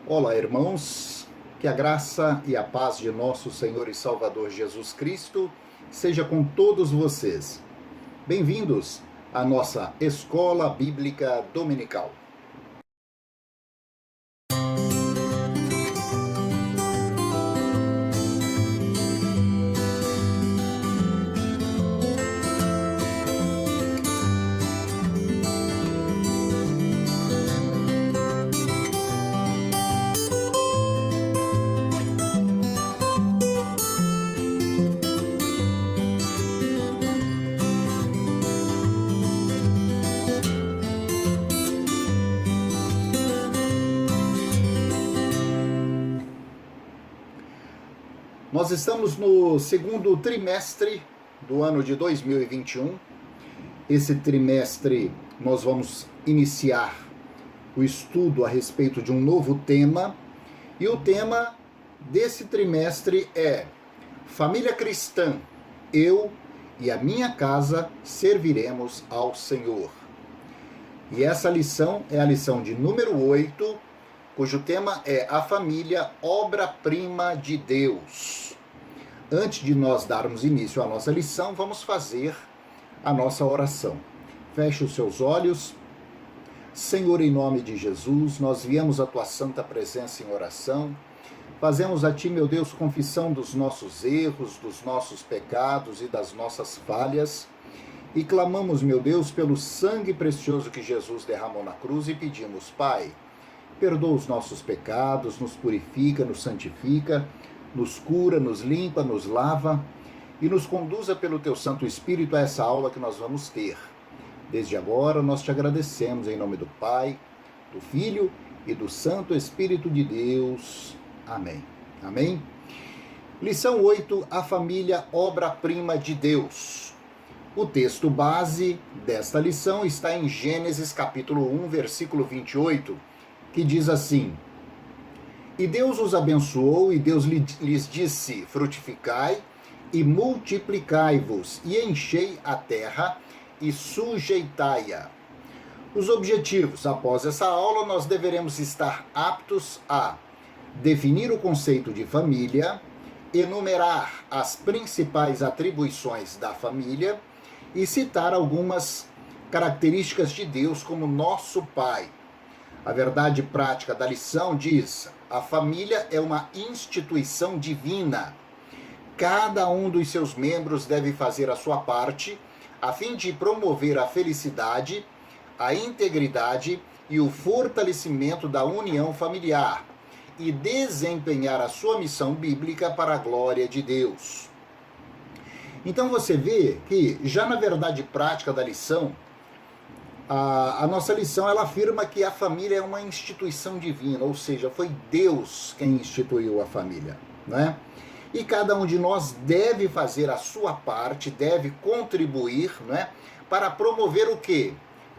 Olá, irmãos, que a graça e a paz de nosso Senhor e Salvador Jesus Cristo seja com todos vocês. Bem-vindos à nossa Escola Bíblica Dominical. Nós estamos no segundo trimestre do ano de 2021. Esse trimestre nós vamos iniciar o estudo a respeito de um novo tema. E o tema desse trimestre é Família Cristã, eu e a minha casa serviremos ao Senhor. E essa lição é a lição de número 8, cujo tema é a família, obra-prima de Deus. Antes de nós darmos início à nossa lição, vamos fazer a nossa oração. Feche os seus olhos. Senhor, em nome de Jesus, nós viemos à tua santa presença em oração. Fazemos a ti, meu Deus, confissão dos nossos erros, dos nossos pecados e das nossas falhas. E clamamos, meu Deus, pelo sangue precioso que Jesus derramou na cruz e pedimos, Pai, perdoa os nossos pecados, nos purifica, nos santifica, nos cura, nos limpa, nos lava e nos conduza pelo teu Santo Espírito a essa aula que nós vamos ter. Desde agora nós te agradecemos em nome do Pai, do Filho e do Santo Espírito de Deus. Amém. Amém? Lição 8, a família, obra-prima de Deus. O texto base desta lição está em Gênesis capítulo 1, versículo 28, que diz assim: E Deus os abençoou, e Deus lhes disse, frutificai e multiplicai-vos, e enchei a terra e sujeitai-a. Os objetivos. Após essa aula, nós deveremos estar aptos a definir o conceito de família, enumerar as principais atribuições da família e citar algumas características de Deus como nosso Pai. A verdade prática da lição diz: a família é uma instituição divina. Cada um dos seus membros deve fazer a sua parte a fim de promover a felicidade, a integridade e o fortalecimento da união familiar e desempenhar a sua missão bíblica para a glória de Deus. Então você vê que já na verdade prática da lição, a nossa lição ela afirma que a família é uma instituição divina, ou seja, foi Deus quem instituiu a família, né? E cada um de nós deve fazer a sua parte, deve contribuir, né, para promover o quê?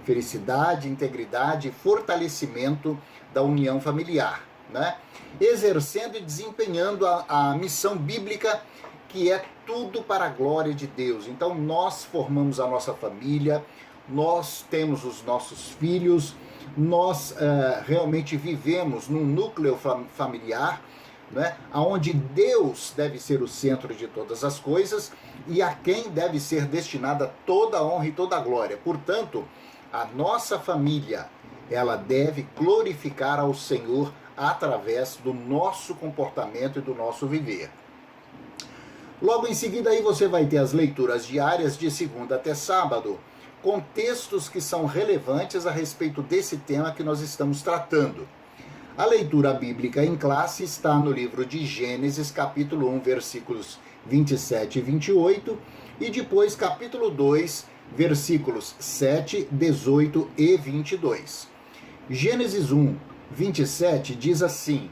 Felicidade, integridade e fortalecimento da união familiar, né? Exercendo e desempenhando a missão bíblica, que é tudo para a glória de Deus. Então nós formamos a nossa família, nós temos os nossos filhos, nós realmente vivemos num núcleo familiar, né, onde Deus deve ser o centro de todas as coisas e a quem deve ser destinada toda a honra e toda a glória. Portanto, a nossa família, ela deve glorificar ao Senhor através do nosso comportamento e do nosso viver. Logo em seguida aí você vai ter as leituras diárias de segunda até sábado, com textos que são relevantes a respeito desse tema que nós estamos tratando. A leitura bíblica em classe está no livro de Gênesis, capítulo 1, versículos 27 e 28, e depois capítulo 2, versículos 7, 18 e 22. Gênesis 1, 27 diz assim: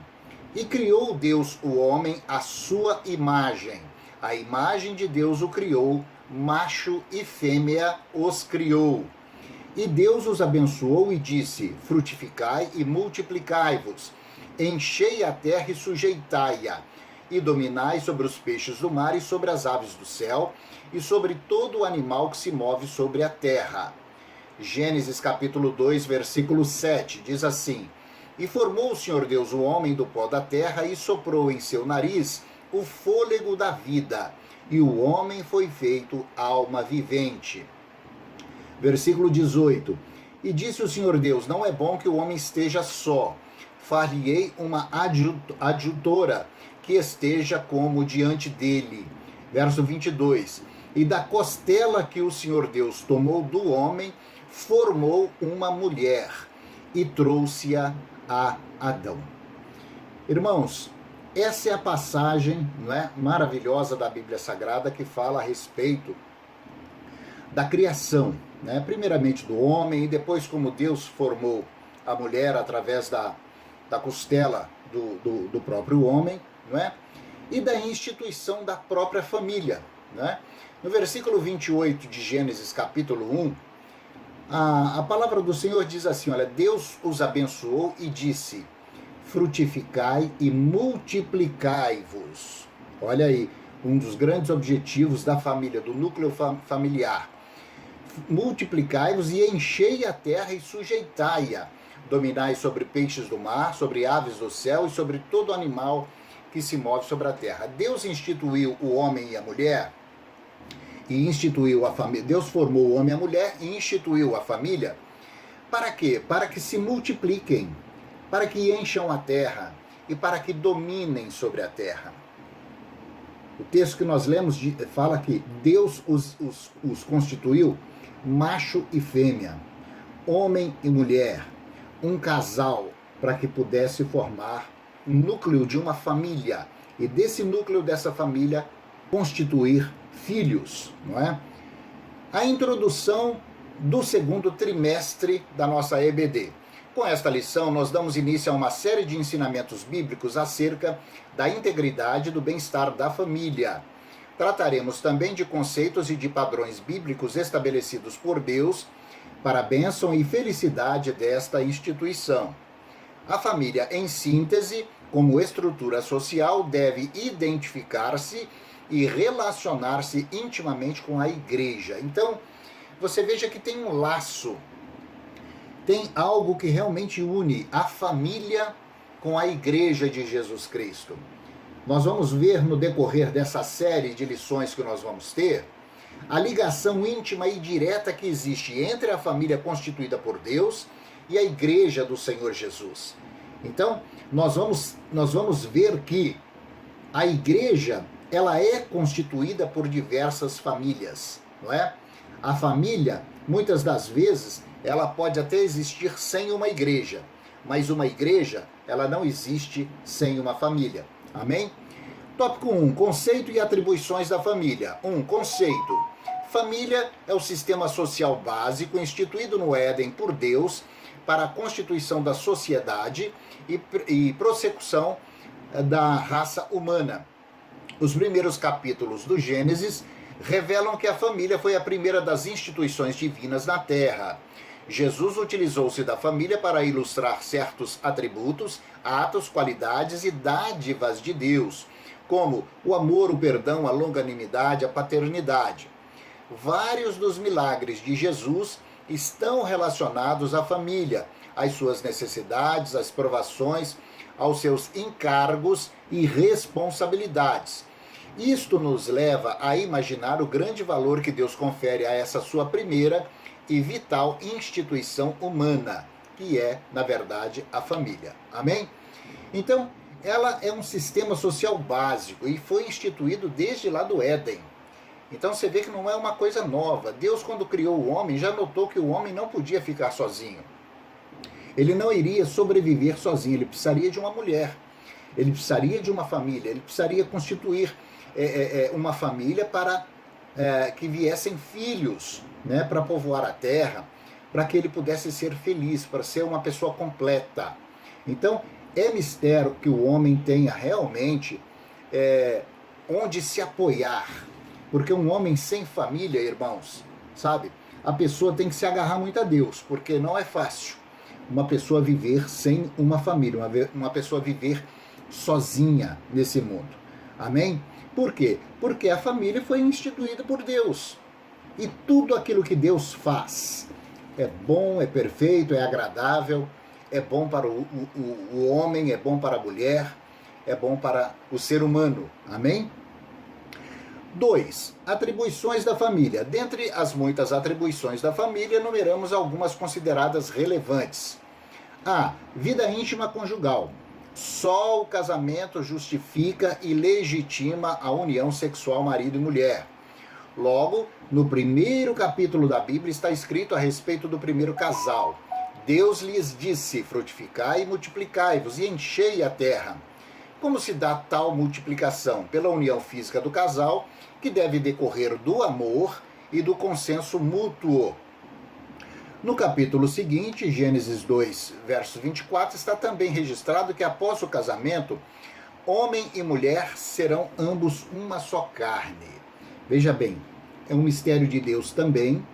E criou Deus o homem à sua imagem. A imagem de Deus o criou, macho e fêmea os criou. E Deus os abençoou e disse: frutificai e multiplicai-vos, enchei a terra e sujeitai-a, e dominai sobre os peixes do mar e sobre as aves do céu, e sobre todo o animal que se move sobre a terra. Gênesis capítulo 2, versículo 7, diz assim: E formou o Senhor Deus o homem do pó da terra e soprou em seu nariz o fôlego da vida, e o homem foi feito alma vivente. Versículo 18. E disse o Senhor Deus: não é bom que o homem esteja só. Far-lhe-ei uma adjutora que esteja como diante dele. Verso 22. E da costela que o Senhor Deus tomou do homem, formou uma mulher e trouxe-a a Adão. Irmãos, essa é a passagem, não é, maravilhosa da Bíblia Sagrada que fala a respeito da criação, né? Primeiramente do homem e depois como Deus formou a mulher através da costela do próprio homem, não é? E da instituição da própria família, né? No versículo 28 de Gênesis capítulo 1, a palavra do Senhor diz assim, olha, Deus os abençoou e disse: frutificai e multiplicai-vos. Olha aí, um dos grandes objetivos da família, do núcleo familiar. Multiplicai-vos e enchei a terra e sujeitai-a. Dominai sobre peixes do mar, sobre aves do céu e sobre todo animal que se move sobre a terra. Deus instituiu o homem e a mulher, e instituiu a família. Deus formou o homem e a mulher e instituiu a família. Para quê? Para que se multipliquem, para que encham a terra e para que dominem sobre a terra. O texto que nós lemos fala que Deus os constituiu macho e fêmea, homem e mulher, um casal, para que pudesse formar um núcleo de uma família, e desse núcleo dessa família constituir filhos, não é? A introdução do segundo trimestre da nossa EBD. Com esta lição, nós damos início a uma série de ensinamentos bíblicos acerca da integridade e do bem-estar da família. Trataremos também de conceitos e de padrões bíblicos estabelecidos por Deus para a bênção e felicidade desta instituição. A família, em síntese, como estrutura social, deve identificar-se e relacionar-se intimamente com a igreja. Então, você veja que tem um laço, tem algo que realmente une a família com a igreja de Jesus Cristo. Nós vamos ver no decorrer dessa série de lições que nós vamos ter, a ligação íntima e direta que existe entre a família constituída por Deus e a igreja do Senhor Jesus. Então, nós vamos ver que a igreja, ela é constituída por diversas famílias, não é? A família, muitas das vezes, ela pode até existir sem uma igreja, mas uma igreja, ela não existe sem uma família. Amém? Tópico 1, conceito e atribuições da família. 1, conceito. Família é o sistema social básico instituído no Éden por Deus para a constituição da sociedade e prossecução da raça humana. Os primeiros capítulos do Gênesis revelam que a família foi a primeira das instituições divinas na Terra. Jesus utilizou-se da família para ilustrar certos atributos, atos, qualidades e dádivas de Deus, como o amor, o perdão, a longanimidade, a paternidade. Vários dos milagres de Jesus estão relacionados à família, às suas necessidades, às provações, aos seus encargos e responsabilidades. Isto nos leva a imaginar o grande valor que Deus confere a essa sua primeira e vital instituição humana, que é, na verdade, a família. Amém? Então, ela é um sistema social básico e foi instituído desde lá do Éden. Então você vê que não é uma coisa nova. Deus, quando criou o homem, já notou que o homem não podia ficar sozinho. Ele não iria sobreviver sozinho, ele precisaria de uma mulher, ele precisaria de uma família, ele precisaria constituir uma família para que viessem filhos, né, para povoar a terra, para que ele pudesse ser feliz, para ser uma pessoa completa. Então, é mistério que o homem tenha realmente onde se apoiar, porque um homem sem família, irmãos, sabe, a pessoa tem que se agarrar muito a Deus, porque não é fácil uma pessoa viver sem uma família, uma pessoa viver sozinha nesse mundo. Amém? Por quê? Porque a família foi instituída por Deus. E tudo aquilo que Deus faz é bom, é perfeito, é agradável, é bom para o homem, é bom para a mulher, é bom para o ser humano. Amém? 2. Atribuições da família. Dentre as muitas atribuições da família, enumeramos algumas consideradas relevantes. A. Vida íntima conjugal. Só o casamento justifica e legitima a união sexual marido e mulher. Logo, no primeiro capítulo da Bíblia está escrito a respeito do primeiro casal. Deus lhes disse: frutificai e multiplicai-vos e enchei a terra. Como se dá tal multiplicação? Pela união física do casal, que deve decorrer do amor e do consenso mútuo. No capítulo seguinte, Gênesis 2, verso 24, está também registrado que após o casamento, homem e mulher serão ambos uma só carne. Veja bem, é um mistério de Deus também,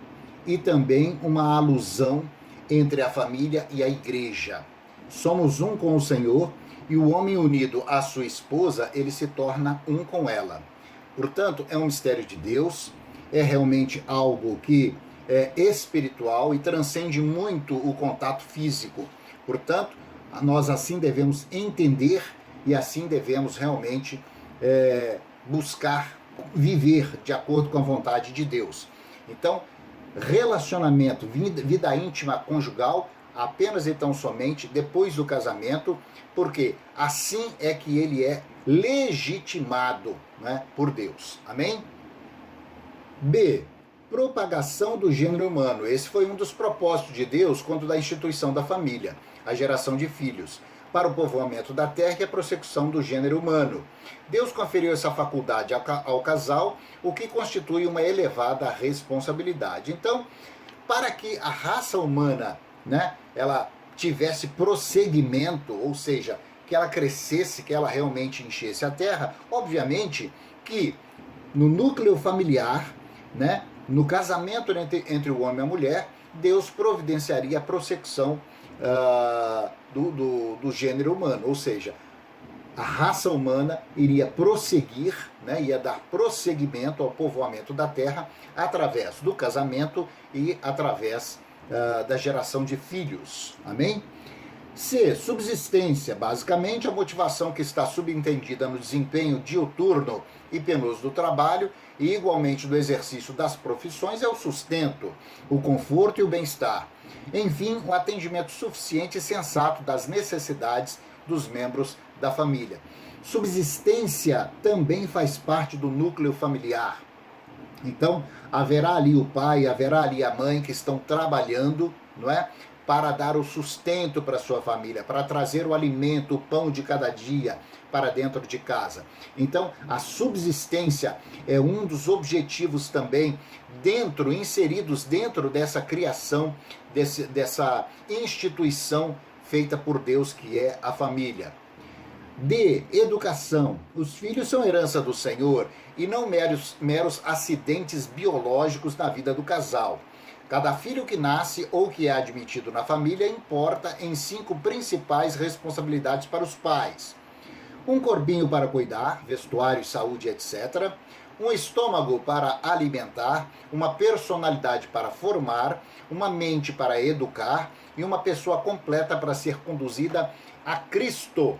e também uma alusão entre a família e a igreja. Somos um com o Senhor, e o homem unido à sua esposa, ele se torna um com ela. Portanto, é um mistério de Deus, é realmente algo que é espiritual e transcende muito o contato físico. Portanto, nós assim devemos entender e assim devemos realmente buscar viver de acordo com a vontade de Deus. Então, relacionamento, vida íntima conjugal, apenas e tão somente depois do casamento, porque assim é que ele é legitimado, né, por Deus. Amém? B. Propagação do gênero humano. Esse foi um dos propósitos de Deus quando da instituição da família, a geração de filhos, para o povoamento da terra e a prossecução do gênero humano. Deus conferiu essa faculdade ao casal, o que constitui uma elevada responsabilidade. Então, para que a raça humana, né, ela tivesse prosseguimento, ou seja, que ela crescesse, que ela realmente enchesse a terra, obviamente que no núcleo familiar, né, no casamento entre o homem e a mulher, Deus providenciaria a prossecução do gênero humano, ou seja, a raça humana iria prosseguir, né, ia dar prosseguimento ao povoamento da terra através do casamento e através da geração de filhos. Amém? C. Subsistência. Basicamente, a motivação que está subentendida no desempenho diuturno e penoso do trabalho e igualmente do exercício das profissões é o sustento, o conforto e o bem-estar. Enfim, o atendimento suficiente e sensato das necessidades dos membros da família. Subsistência também faz parte do núcleo familiar. Então, haverá ali o pai, haverá ali a mãe que estão trabalhando, não é? Para dar o sustento para a sua família, para trazer o alimento, o pão de cada dia para dentro de casa. Então, a subsistência é um dos objetivos também inseridos dentro dessa criação, dessa instituição feita por Deus, que é a família. D. Educação. Os filhos são herança do Senhor e não meros acidentes biológicos na vida do casal. Cada filho que nasce ou que é admitido na família importa em 5 principais responsabilidades para os pais. Um corpinho para cuidar, vestuário, saúde, etc. Um estômago para alimentar, uma personalidade para formar, uma mente para educar e uma pessoa completa para ser conduzida a Cristo,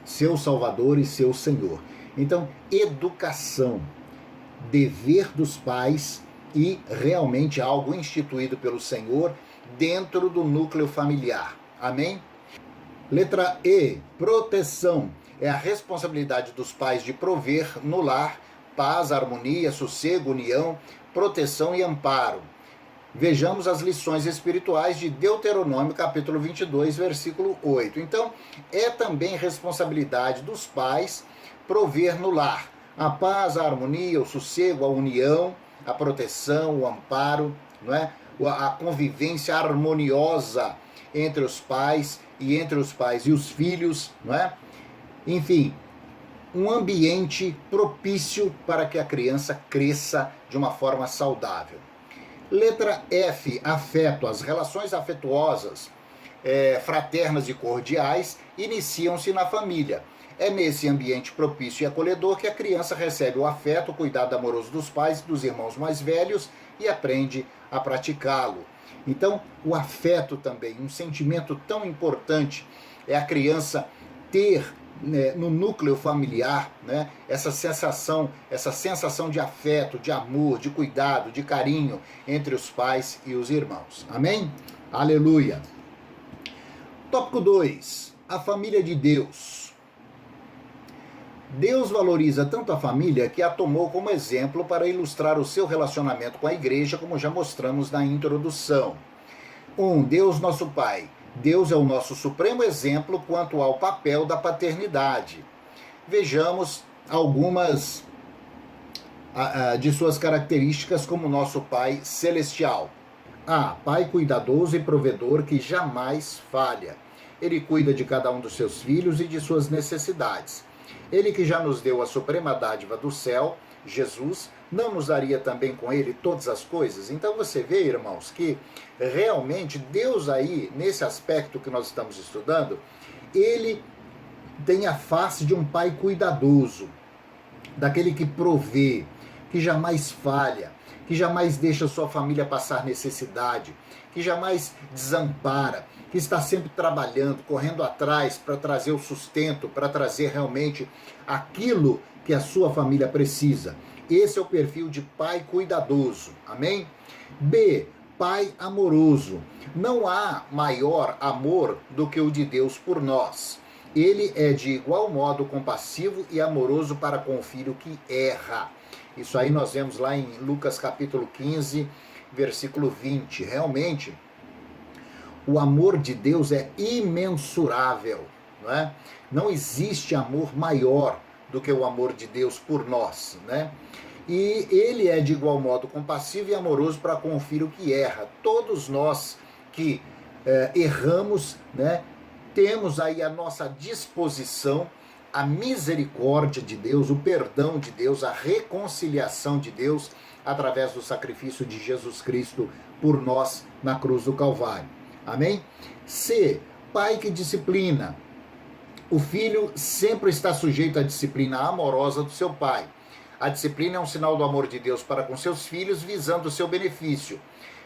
seu Salvador e seu Senhor. Então, educação, dever dos pais e realmente algo instituído pelo Senhor dentro do núcleo familiar. Amém? Letra E, proteção. É a responsabilidade dos pais de prover no lar paz, harmonia, sossego, união, proteção e amparo. Vejamos as lições espirituais de Deuteronômio, capítulo 22, versículo 8. Então, é também responsabilidade dos pais prover no lar a paz, a harmonia, o sossego, a união, a proteção, o amparo, não é? A convivência harmoniosa entre os pais e os filhos, não é? Enfim, um ambiente propício para que a criança cresça de uma forma saudável. Letra F, afeto. As relações afetuosas, fraternas e cordiais, iniciam-se na família. É nesse ambiente propício e acolhedor que a criança recebe o afeto, o cuidado amoroso dos pais e dos irmãos mais velhos e aprende a praticá-lo. Então, o afeto também, um sentimento tão importante é a criança ter, né, no núcleo familiar, né, essa sensação de afeto, de amor, de cuidado, de carinho entre os pais e os irmãos. Amém? Aleluia! Tópico 2. A família de Deus. Deus valoriza tanto a família que a tomou como exemplo para ilustrar o seu relacionamento com a igreja, como já mostramos na introdução. Deus nosso Pai. Deus é o nosso supremo exemplo quanto ao papel da paternidade. Vejamos algumas de suas características como nosso Pai celestial. Pai cuidadoso e provedor que jamais falha. Ele cuida de cada um dos seus filhos e de suas necessidades. Ele que já nos deu a suprema dádiva do céu, Jesus, não nos daria também com ele todas as coisas? Então você vê, irmãos, que realmente Deus aí, nesse aspecto que nós estamos estudando, ele tem a face de um pai cuidadoso, daquele que provê, que jamais falha, que jamais deixa sua família passar necessidade, que jamais desampara, que está sempre trabalhando, correndo atrás para trazer o sustento, para trazer realmente aquilo que a sua família precisa. Esse é o perfil de pai cuidadoso. Amém? B, pai amoroso. Não há maior amor do que o de Deus por nós. Ele é de igual modo compassivo e amoroso para com o filho que erra. Isso aí nós vemos lá em Lucas capítulo 15, versículo 20. Realmente, o amor de Deus é imensurável, não é? Não existe amor maior do que o amor de Deus por nós, né? E ele é de igual modo compassivo e amoroso para com o filho que erra. Todos nós que erramos, né, temos aí à nossa disposição a misericórdia de Deus, o perdão de Deus, a reconciliação de Deus através do sacrifício de Jesus Cristo por nós na cruz do Calvário. Amém? C, pai que disciplina. O filho sempre está sujeito à disciplina amorosa do seu pai. A disciplina é um sinal do amor de Deus para com seus filhos, visando o seu benefício.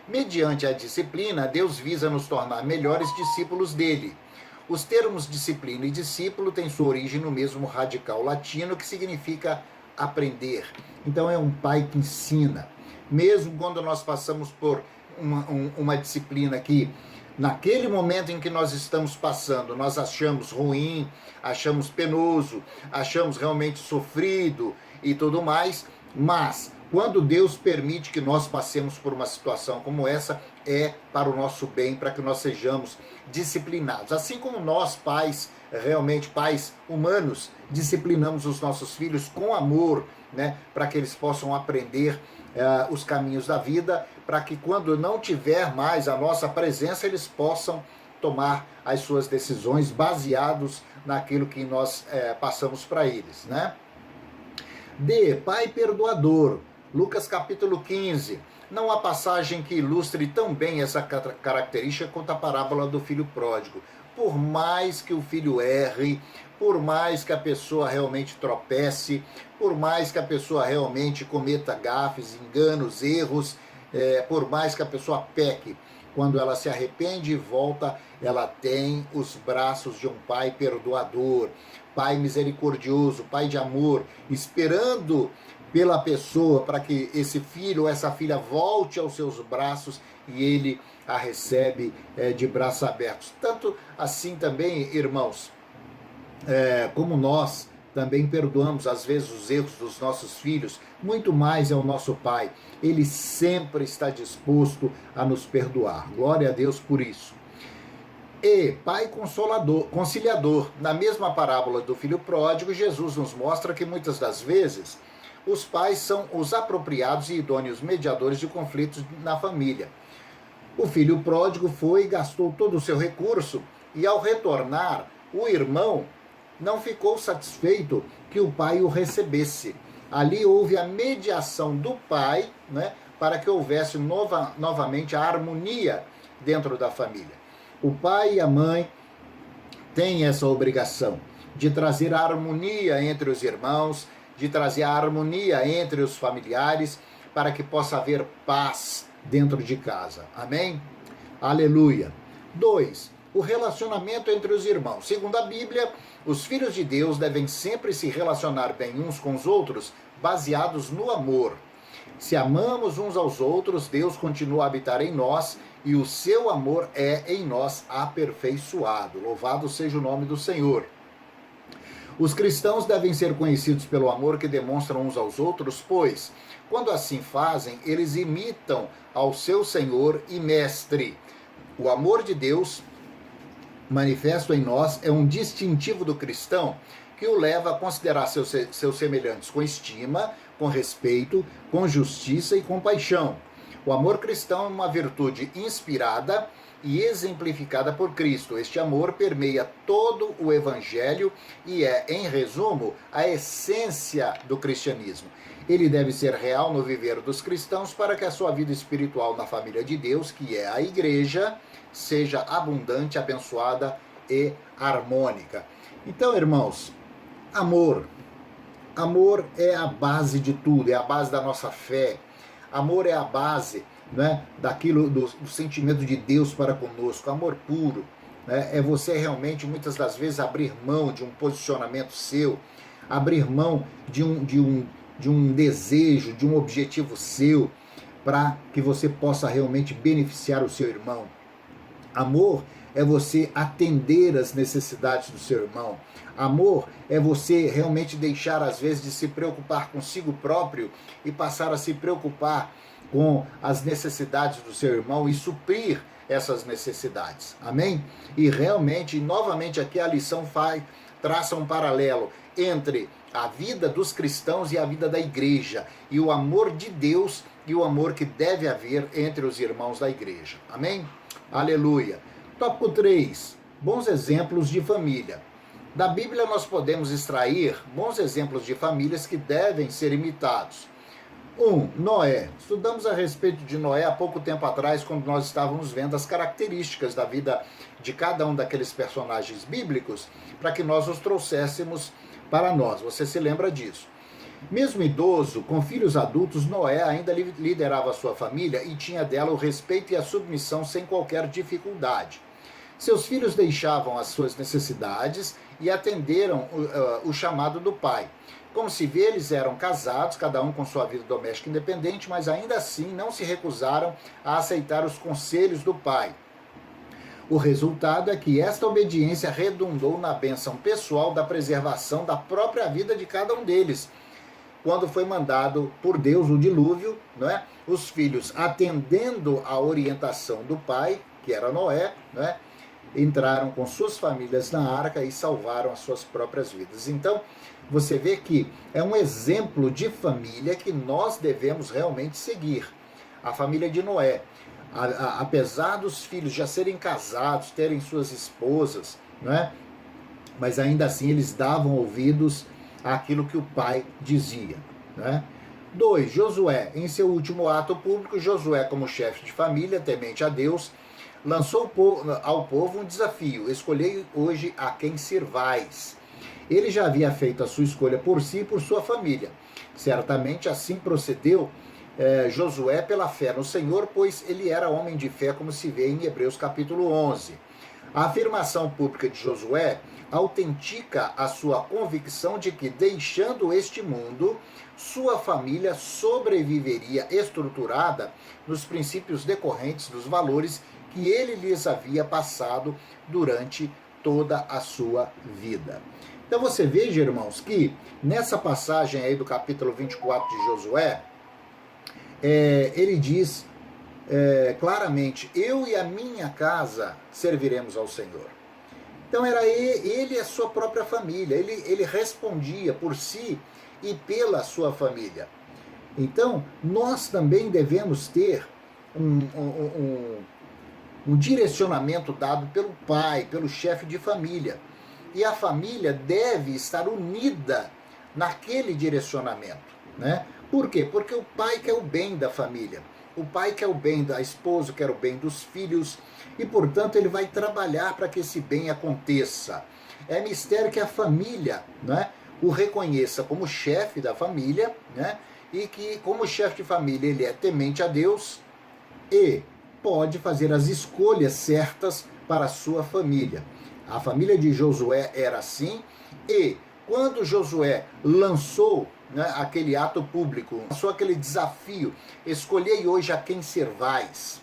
Mediante a disciplina, Deus visa nos tornar melhores discípulos dele. Os termos disciplina e discípulo têm sua origem no mesmo radical latino, que significa aprender. Então é um pai que ensina. Mesmo quando nós passamos por uma disciplina que, naquele momento em que nós estamos passando, nós achamos ruim, achamos penoso, achamos realmente sofrido e tudo mais, mas quando Deus permite que nós passemos por uma situação como essa, é para o nosso bem, para que nós sejamos disciplinados. Assim como nós, pais, realmente pais humanos, disciplinamos os nossos filhos com amor, né, para que eles possam aprender os caminhos da vida, para que quando não tiver mais a nossa presença, eles possam tomar as suas decisões baseados naquilo que nós passamos para eles, né? D, pai perdoador. Lucas capítulo 15. Não há passagem que ilustre tão bem essa característica quanto a parábola do filho pródigo. Por mais que o filho erre, por mais que a pessoa realmente tropece, por mais que a pessoa realmente cometa gafes, enganos, erros, por mais que a pessoa peque, quando ela se arrepende e volta, ela tem os braços de um pai perdoador, pai misericordioso, pai de amor, esperando pela pessoa para que esse filho ou essa filha volte aos seus braços e ele a recebe de braços abertos. Tanto assim também, irmãos, como nós também perdoamos às vezes os erros dos nossos filhos, muito mais é o nosso Pai. Ele sempre está disposto a nos perdoar. Glória a Deus por isso. E pai consolador, conciliador. Na mesma parábola do filho pródigo, Jesus nos mostra que muitas das vezes os pais são os apropriados e idôneos mediadores de conflitos na família. O filho pródigo foi e gastou todo o seu recurso e ao retornar, o irmão não ficou satisfeito que o pai o recebesse. Ali houve a mediação do pai, né, para que houvesse novamente a harmonia dentro da família. O pai e a mãe têm essa obrigação de trazer a harmonia entre os irmãos, de trazer a harmonia entre os familiares, para que possa haver paz dentro de casa. Amém? Aleluia. 2. O relacionamento entre os irmãos. Segundo a Bíblia, os filhos de Deus devem sempre se relacionar bem uns com os outros, baseados no amor. Se amamos uns aos outros, Deus continua a habitar em nós e o seu amor é em nós aperfeiçoado. Louvado seja o nome do Senhor. Os cristãos devem ser conhecidos pelo amor que demonstram uns aos outros, pois, quando assim fazem, eles imitam ao seu Senhor e Mestre. O amor de Deus manifesto em nós é um distintivo do cristão que o leva a considerar seus semelhantes com estima, com respeito, com justiça e compaixão. O amor cristão é uma virtude inspirada e exemplificada por Cristo. Este amor permeia todo o Evangelho e é, em resumo, a essência do cristianismo. Ele deve ser real no viver dos cristãos para que a sua vida espiritual na família de Deus, que é a igreja, seja abundante, abençoada e harmônica. Então, irmãos, amor. Amor é a base de tudo, é a base da nossa fé. Amor é a base, né, daquilo, do sentimento de Deus para conosco. Amor puro, né, é você realmente, muitas das vezes, abrir mão de um posicionamento seu, abrir mão de um desejo, de um objetivo seu, para que você possa realmente beneficiar o seu irmão. Amor é você atender às necessidades do seu irmão. Amor é você realmente deixar, às vezes, de se preocupar consigo próprio e passar a se preocupar com as necessidades do seu irmão e suprir essas necessidades. Amém? E realmente, novamente aqui a lição traça um paralelo entre a vida dos cristãos e a vida da igreja, e o amor de Deus e o amor que deve haver entre os irmãos da igreja. Amém? Aleluia. Tópico 3. Bons exemplos de família. Da Bíblia nós podemos extrair bons exemplos de famílias que devem ser imitados. 1. Noé. Estudamos a respeito de Noé há pouco tempo atrás, quando nós estávamos vendo as características da vida de cada um daqueles personagens bíblicos, para que nós os trouxéssemos para nós. Você se lembra disso? Mesmo idoso, com filhos adultos, Noé ainda liderava a sua família e tinha dela o respeito e a submissão sem qualquer dificuldade. Seus filhos deixavam as suas necessidades e atenderam o chamado do pai. Como se vê, eles eram casados, cada um com sua vida doméstica independente, mas ainda assim não se recusaram a aceitar os conselhos do pai. O resultado é que esta obediência redundou na bênção pessoal da preservação da própria vida de cada um deles. Quando foi mandado por Deus o dilúvio, não é? Os filhos, atendendo à orientação do pai, que era Noé, não é? Entraram com suas famílias na arca e salvaram as suas próprias vidas. Então, você vê que é um exemplo de família que nós devemos realmente seguir. A família de Noé. Apesar dos filhos já serem casados, terem suas esposas, né? Mas ainda assim eles davam ouvidos àquilo que o pai dizia, né? 2. Josué. Em seu último ato público, Josué, como chefe de família, temente a Deus, lançou ao povo um desafio: escolhei hoje a quem sirvais. Ele já havia feito a sua escolha por si e por sua família. Certamente assim procedeu Josué pela fé no Senhor, pois ele era homem de fé, como se vê em Hebreus capítulo 11. A afirmação pública de Josué autentica a sua convicção de que, deixando este mundo, sua família sobreviveria estruturada nos princípios decorrentes dos valores que ele lhes havia passado durante toda a sua vida. Então você veja, irmãos, que nessa passagem aí do capítulo 24 de Josué, ele diz claramente: eu e a minha casa serviremos ao Senhor. Então era ele e a sua própria família, ele respondia por si e pela sua família. Então nós também devemos ter um direcionamento dado pelo pai, pelo chefe de família. E a família deve estar unida naquele direcionamento, né? Por quê? Porque o pai quer o bem da família, o pai quer o bem da esposa, quer o bem dos filhos, e portanto ele vai trabalhar para que esse bem aconteça. É mistério que a família, né, o reconheça como chefe da família, né, e que como chefe de família ele é temente a Deus, e pode fazer as escolhas certas para a sua família. A família de Josué era assim, e quando Josué lançou, né, aquele ato público, lançou aquele desafio, escolhei hoje a quem servais,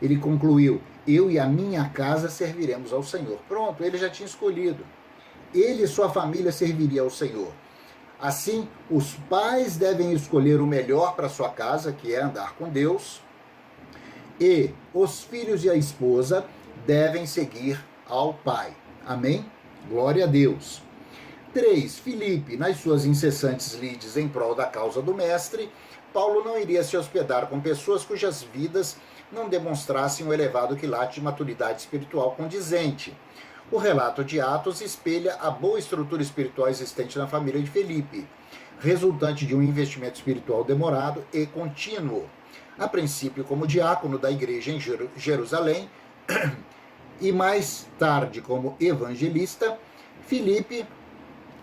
ele concluiu, eu e a minha casa serviremos ao Senhor. Pronto, ele já tinha escolhido. Ele e sua família serviriam ao Senhor. Assim, os pais devem escolher o melhor para sua casa, que é andar com Deus, e os filhos e a esposa devem seguir ao pai. Amém? Glória a Deus. 3. Filipe, nas suas incessantes lides em prol da causa do mestre, Paulo não iria se hospedar com pessoas cujas vidas não demonstrassem o elevado quilate de maturidade espiritual condizente. O relato de Atos espelha a boa estrutura espiritual existente na família de Filipe, resultante de um investimento espiritual demorado e contínuo. A princípio como diácono da igreja em Jerusalém e mais tarde como evangelista, Filipe,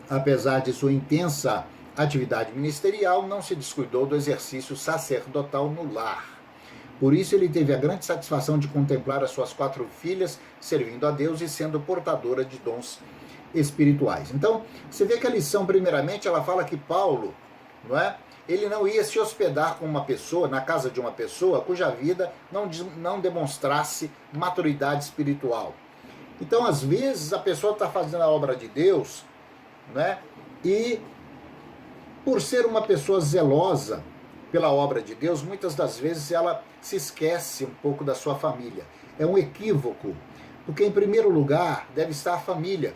apesar de sua intensa atividade ministerial, não se descuidou do exercício sacerdotal no lar. Por isso ele teve a grande satisfação de contemplar as suas 4 filhas servindo a Deus e sendo portadora de dons espirituais. Então, você vê que a lição, primeiramente, ela fala que Paulo, não é? Ele não ia se hospedar com uma pessoa, na casa de uma pessoa, cuja vida não demonstrasse maturidade espiritual. Então, às vezes, a pessoa está fazendo a obra de Deus, né? E, por ser uma pessoa zelosa pela obra de Deus, muitas das vezes ela se esquece um pouco da sua família. É um equívoco, porque em primeiro lugar deve estar a família.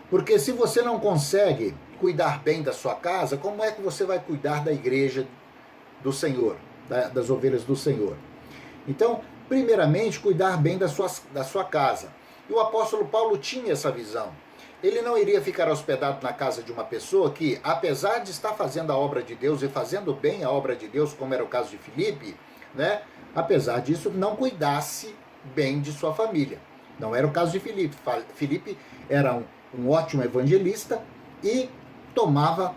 Porque se você não consegue cuidar bem da sua casa, como é que você vai cuidar da igreja do Senhor, das ovelhas do Senhor? Então, primeiramente, cuidar bem da sua casa. E o apóstolo Paulo tinha essa visão. Ele não iria ficar hospedado na casa de uma pessoa que, apesar de estar fazendo a obra de Deus e fazendo bem a obra de Deus, como era o caso de Filipe, né, apesar disso, não cuidasse bem de sua família. Não era o caso de Filipe. Filipe era um ótimo evangelista e tomava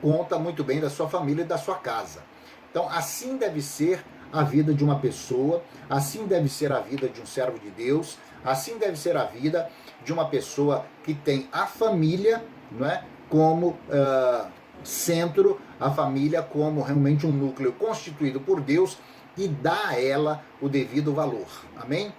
conta muito bem da sua família e da sua casa. Então, assim deve ser a vida de uma pessoa, assim deve ser a vida de um servo de Deus, assim deve ser a vida de uma pessoa que tem a família, não é, como centro, a família como realmente um núcleo constituído por Deus e dá a ela o devido valor. Amém?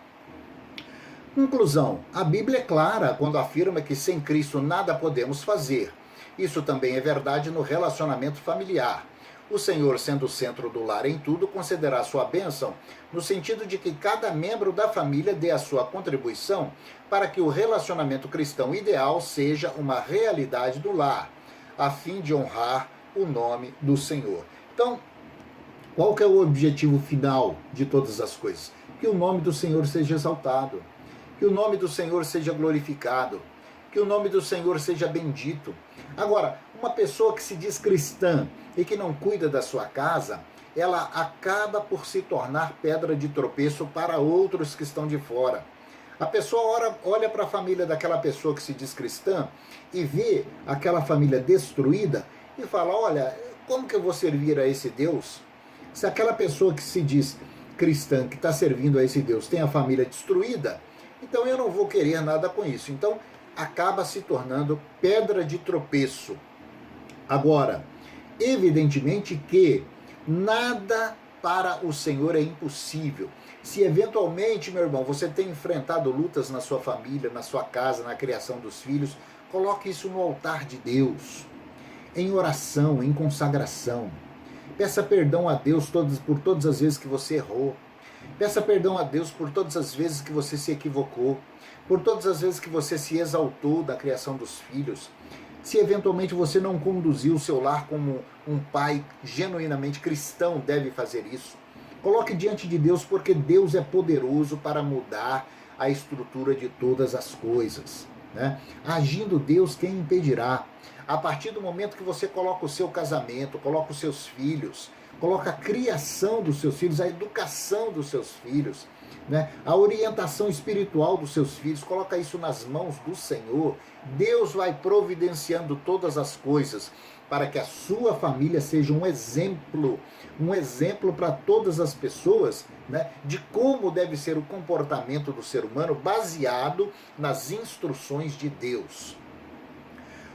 Conclusão, a Bíblia é clara quando afirma que sem Cristo nada podemos fazer. Isso também é verdade no relacionamento familiar. O Senhor, sendo o centro do lar em tudo, concederá sua bênção, no sentido de que cada membro da família dê a sua contribuição para que o relacionamento cristão ideal seja uma realidade do lar, a fim de honrar o nome do Senhor. Então, qual que é o objetivo final de todas as coisas? Que o nome do Senhor seja exaltado, que o nome do Senhor seja glorificado, que o nome do Senhor seja bendito. Agora, uma pessoa que se diz cristã e que não cuida da sua casa, ela acaba por se tornar pedra de tropeço para outros que estão de fora. A pessoa olha para a família daquela pessoa que se diz cristã e vê aquela família destruída e fala, olha, como que eu vou servir a esse Deus? Se aquela pessoa que se diz cristã, que está servindo a esse Deus, tem a família destruída, então eu não vou querer nada com isso. Então, acaba se tornando pedra de tropeço. Agora, evidentemente que nada para o Senhor é impossível. Se eventualmente, meu irmão, você tem enfrentado lutas na sua família, na sua casa, na criação dos filhos, coloque isso no altar de Deus, em oração, em consagração. Peça perdão a Deus por todas as vezes que você errou. Peça perdão a Deus por todas as vezes que você se equivocou, por todas as vezes que você se exaltou da criação dos filhos. Se eventualmente você não conduziu o seu lar como um pai genuinamente cristão deve fazer isso, coloque diante de Deus, porque Deus é poderoso para mudar a estrutura de todas as coisas, né? Agindo Deus, quem impedirá? A partir do momento que você coloca o seu casamento, coloca os seus filhos, coloca a criação dos seus filhos, a educação dos seus filhos, né? A orientação espiritual dos seus filhos, coloca isso nas mãos do Senhor. Deus vai providenciando todas as coisas para que a sua família seja um exemplo para todas as pessoas, né, de como deve ser o comportamento do ser humano baseado nas instruções de Deus.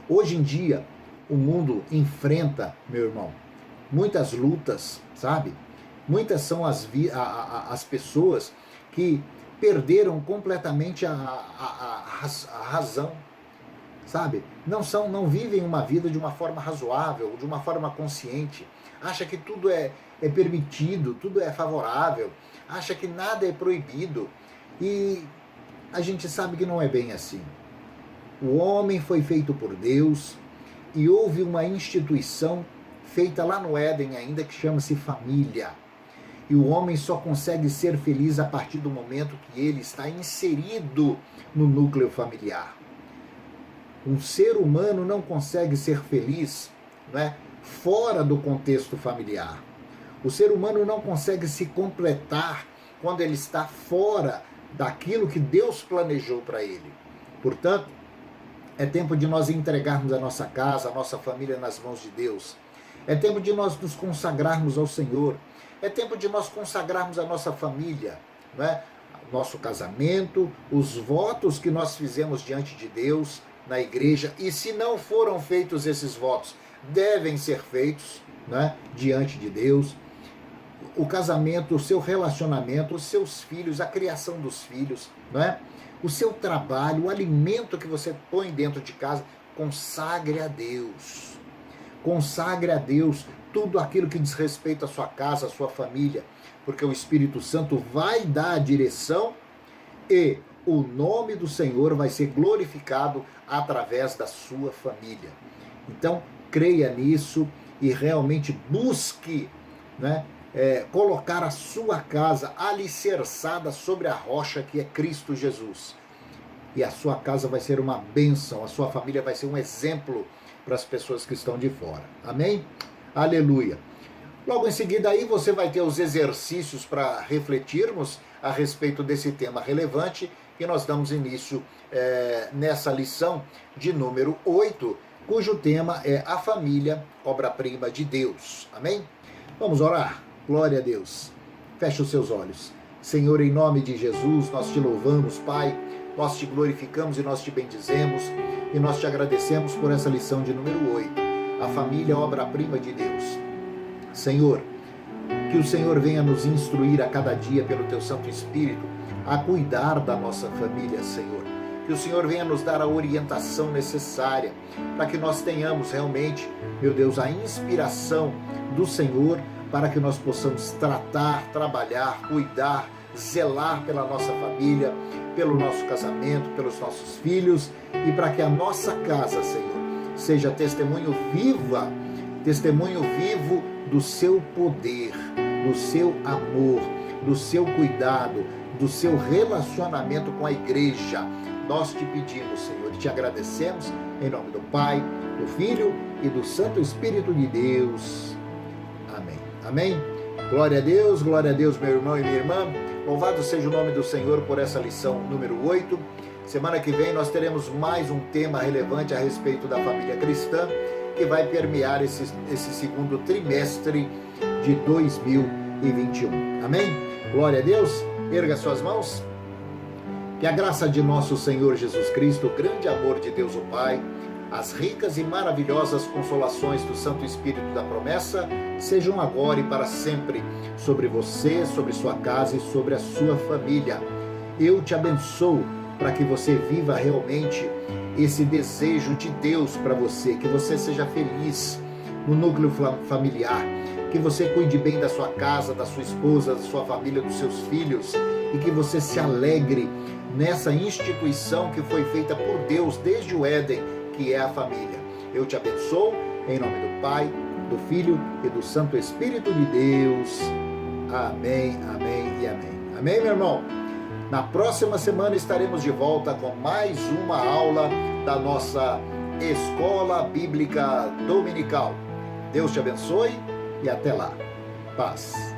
Hoje em dia, o mundo enfrenta, meu irmão, muitas lutas, sabe? Muitas são as pessoas que perderam completamente a razão, sabe? Não vivem uma vida de uma forma razoável, de uma forma consciente. Acha que tudo é permitido, tudo é favorável, acha que nada é proibido. E a gente sabe que não é bem assim. O homem foi feito por Deus e houve uma instituição feita lá no Éden ainda que chama-se família. E o homem só consegue ser feliz a partir do momento que ele está inserido no núcleo familiar. Um ser humano não consegue ser feliz, né, fora do contexto familiar. O ser humano não consegue se completar quando ele está fora daquilo que Deus planejou para ele. Portanto, é tempo de nós entregarmos a nossa casa, a nossa família nas mãos de Deus. É tempo de nós nos consagrarmos ao Senhor. É tempo de nós consagrarmos a nossa família, né? Nosso casamento, os votos que nós fizemos diante de Deus na igreja. E se não foram feitos esses votos, devem ser feitos, né, diante de Deus. O casamento, o seu relacionamento, os seus filhos, a criação dos filhos, né? O seu trabalho, o alimento que você põe dentro de casa, consagre a Deus. Consagre a Deus tudo aquilo que diz respeito à sua casa, à sua família, porque o Espírito Santo vai dar a direção e o nome do Senhor vai ser glorificado através da sua família. Então, creia nisso e realmente busque, né, colocar a sua casa alicerçada sobre a rocha que é Cristo Jesus. E a sua casa vai ser uma bênção, a sua família vai ser um exemplo para as pessoas que estão de fora. Amém? Aleluia. Logo em seguida aí você vai ter os exercícios para refletirmos a respeito desse tema relevante que nós damos início nessa lição de número 8, cujo tema é a família, obra-prima de Deus. Amém? Vamos orar? Glória a Deus. Feche os seus olhos. Senhor, em nome de Jesus, nós te louvamos, Pai, nós te glorificamos e nós te bendizemos e nós te agradecemos por essa lição de número 8. A família, obra-prima de Deus. Senhor, que o Senhor venha nos instruir a cada dia pelo Teu Santo Espírito a cuidar da nossa família, Senhor. Que o Senhor venha nos dar a orientação necessária para que nós tenhamos realmente, meu Deus, a inspiração do Senhor para que nós possamos tratar, trabalhar, cuidar, zelar pela nossa família, pelo nosso casamento, pelos nossos filhos e para que a nossa casa, Senhor, seja testemunho vivo do seu poder, do seu amor, do seu cuidado, do seu relacionamento com a igreja. Nós te pedimos, Senhor, e te agradecemos em nome do Pai, do Filho e do Santo Espírito de Deus. Amém. Amém? Glória a Deus, meu irmão e minha irmã. Louvado seja o nome do Senhor por essa lição número 8. Semana que vem nós teremos mais um tema relevante a respeito da família cristã, que vai permear esse segundo trimestre de 2021. Amém? Glória a Deus. Erga suas mãos. Que a graça de nosso Senhor Jesus Cristo, o grande amor de Deus o Pai, as ricas e maravilhosas consolações do Santo Espírito da promessa sejam agora e para sempre sobre você, sobre sua casa e sobre a sua família. Eu te abençoo para que você viva realmente esse desejo de Deus para você, que você seja feliz no núcleo familiar, que você cuide bem da sua casa, da sua esposa, da sua família, dos seus filhos, e que você se alegre nessa instituição que foi feita por Deus desde o Éden, que é a família. Eu te abençoo em nome do Pai, do Filho e do Santo Espírito de Deus. Amém, amém e amém. Amém, meu irmão? Na próxima semana estaremos de volta com mais uma aula da nossa Escola Bíblica Dominical. Deus te abençoe e até lá. Paz.